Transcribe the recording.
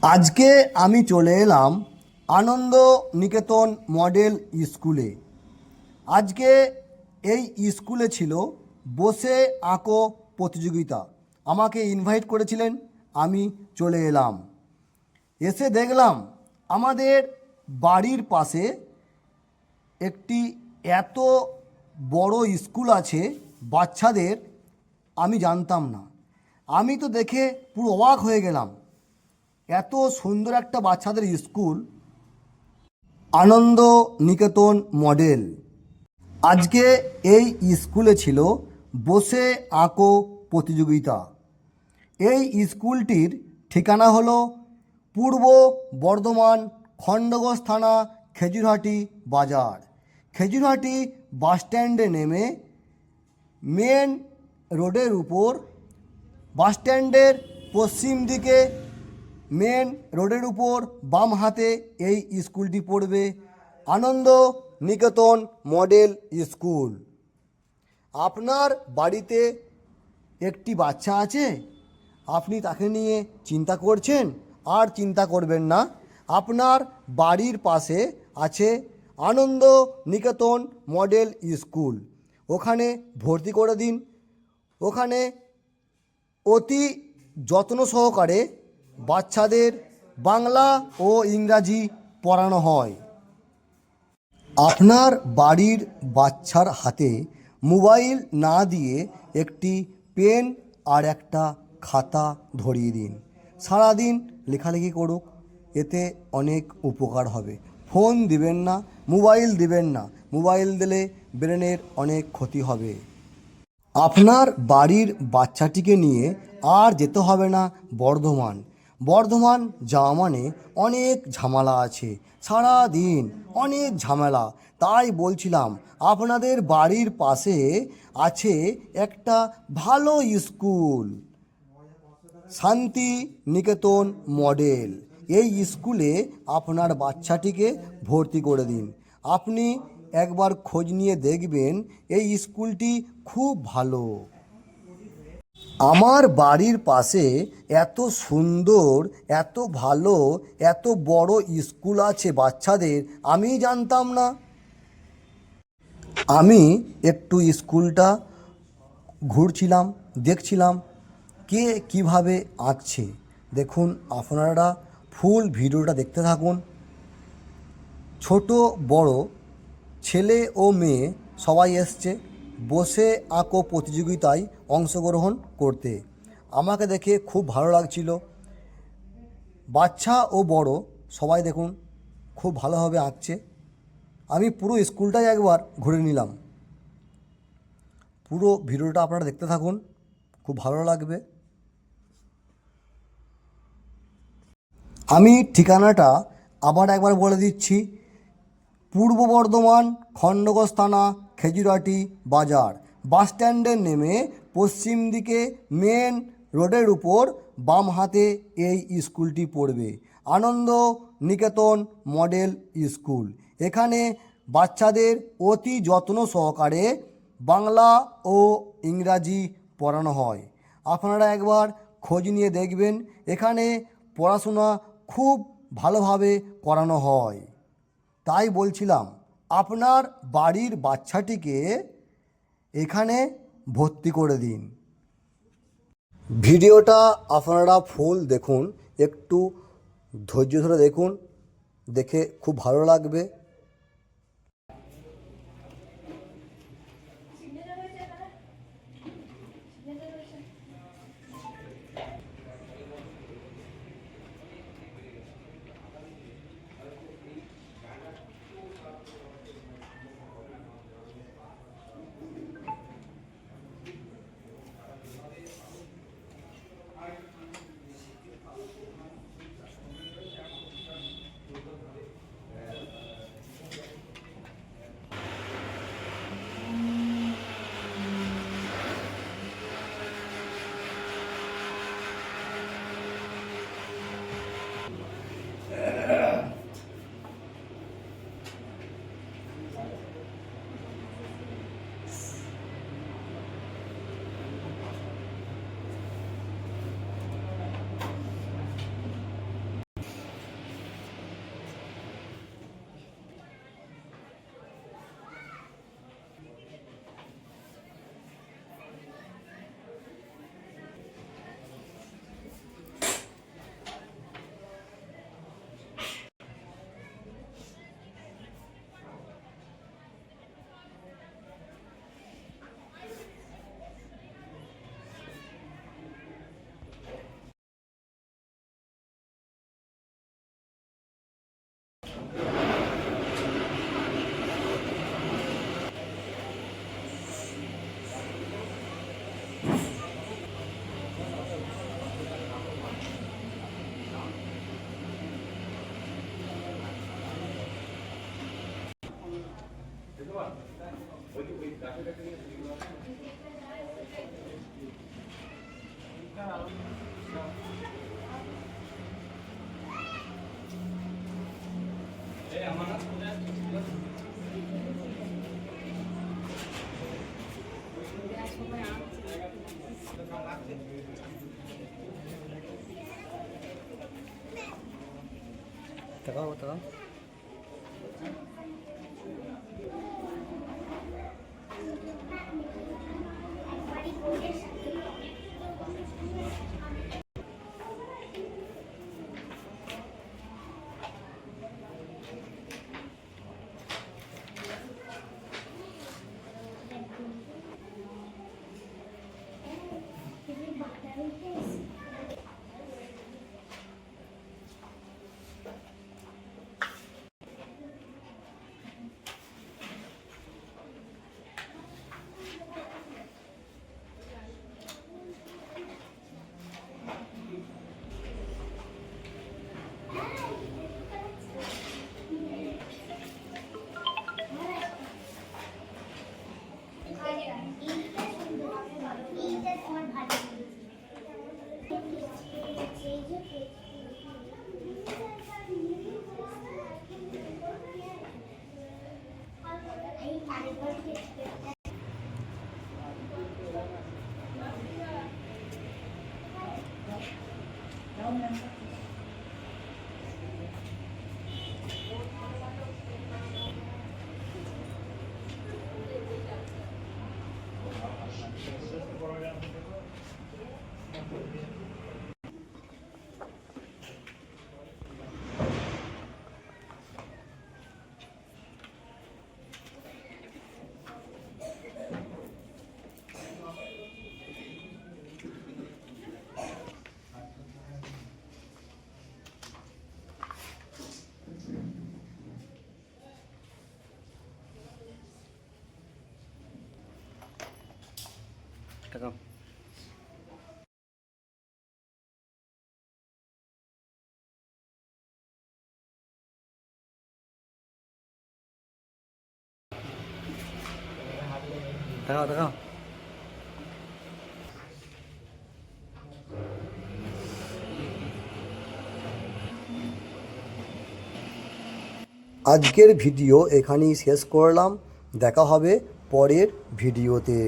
আজকে আমি চলে এলাম আনন্দ নিকেতন মডেল স্কুলে। আজকে এই স্কুলে ছিল বসে আঁকো প্রতিযোগিতা। আমাকে ইনভাইট করেছিলেন, আমি চলে এলাম। এসে দেখলাম আমাদের বাড়ির পাশে একটি এত বড় স্কুল আছে বাচ্চাদের, আমি জানতাম না। আমি তো দেখে পুরো অবাক হয়ে গেলাম। এত সুন্দর একটা বাচ্চাদের স্কুল, আনন্দ নিকেতন মডেল। আজকে এই স্কুলে ছিল বসে আঁকো প্রতিযোগিতা। এই স্কুলটির ঠিকানা হলো পূর্ব বর্ধমান খণ্ডঘোষ থানা, খেজুরহাটি বাজার। খেজুরহাটি বাসস্ট্যান্ডে নেমে মেন রোডের উপর, বাসস্ট্যান্ডের পশ্চিম দিকে মেন রোডের উপর বাম হাতে এই স্কুলটি পড়বে, আনন্দ নিকেতন মডেল স্কুল। আপনার বাড়িতে একটি বাচ্চা আছে, আপনি তাকে নিয়ে চিন্তা করছেন, আর চিন্তা করবেন না। আপনার বাড়ির পাশে আছে আনন্দ নিকেতন মডেল স্কুল, ওখানে ভর্তি করে দিন। ওখানে অতি যত্ন সহকারে বাচ্চাদের বাংলা ও ইংরাজি পড়ানো হয়। আপনার বাড়ির বাচ্চার হাতে মোবাইল না দিয়ে একটি পেন আর একটা খাতা ধরিয়ে দিন। সারাদিন লেখালেখি করুক, এতে অনেক উপকার হবে। ফোন দিবেন না, মোবাইল দিবেন না, মোবাইল দিলে ব্রেনের অনেক ক্ষতি হবে। আপনার বাড়ির বাচ্চাটিকে নিয়ে আর যেতে হবে না বর্ধমান। বর্ধমান যাওয়া মানে অনেক ঝামেলা আছে, সারা দিন অনেক ঝামেলা। তাই বলছিলাম আপনাদের বাড়ির পাশে আছে একটা ভালো স্কুল, শান্তি নিকেতন মডেল। এই স্কুলে আপনার বাচ্চাটিকে ভর্তি করে দিন। আপনি একবার খোঁজ নিয়ে দেখবেন, এই স্কুলটি খুব ভালো। আমার বাড়ির পাশে এত সুন্দর, এত ভালো, এত বড় স্কুল আছে বাচ্চাদের, আমি জানতাম না। আমি একটু স্কুলটা ঘুরছিলাম, দেখছিলাম কে কিভাবে আঁকছে। দেখুন, আপনারা ফুল ভিডিওটা দেখতে থাকুন। ছোট বড় ছেলে ও মেয়ে সবাই এসছে বসে আঁকো প্রতিযোগিতায় অংশগ্রহণ করতে। আমাকে দেখে খুব ভালো লাগছিল। বাচ্চা ও বড় সবাই দেখুন খুব ভালোভাবে আঁকছে। আমি পুরো স্কুলটাই একবার ঘুরে নিলাম। পুরো ভিডিওটা আপনারা দেখতে থাকুন, খুব ভালো লাগবে। আমি ঠিকানাটা আবার একবার বলে দিচ্ছি, পূর্ব বর্ধমান খণ্ডঘোষ থানা, খেজুরহাটি বাজার। বাসস্ট্যান্ডে নেমে পশ্চিম দিকে মেন রোডের উপর বাম হাতে এই স্কুলটি পড়বে, আনন্দ নিকেতন মডেল স্কুল। এখানে বাচ্চাদের অতি যত্ন সহকারে বাংলা ও ইংরাজি পড়ানো হয়। আপনারা একবার খোঁজ নিয়ে দেখবেন, এখানে পড়াশোনা খুব ভালোভাবে করানো হয়। তাই বলছিলাম আপনার বাড়ির বাচ্চাটিকে এখানে ভর্তি করে দিন। ভিডিওটা আপনারা ফুল দেখুন, একটু ধৈর্য ধরে দেখুন, দেখে খুব ভালো লাগবে। তাকাও তাকাও। তাকাও। তাকাও তাকাও। আজকের ভিডিও এখানেই শেষ করলাম। দেখা হবে পরের ভিডিওতে।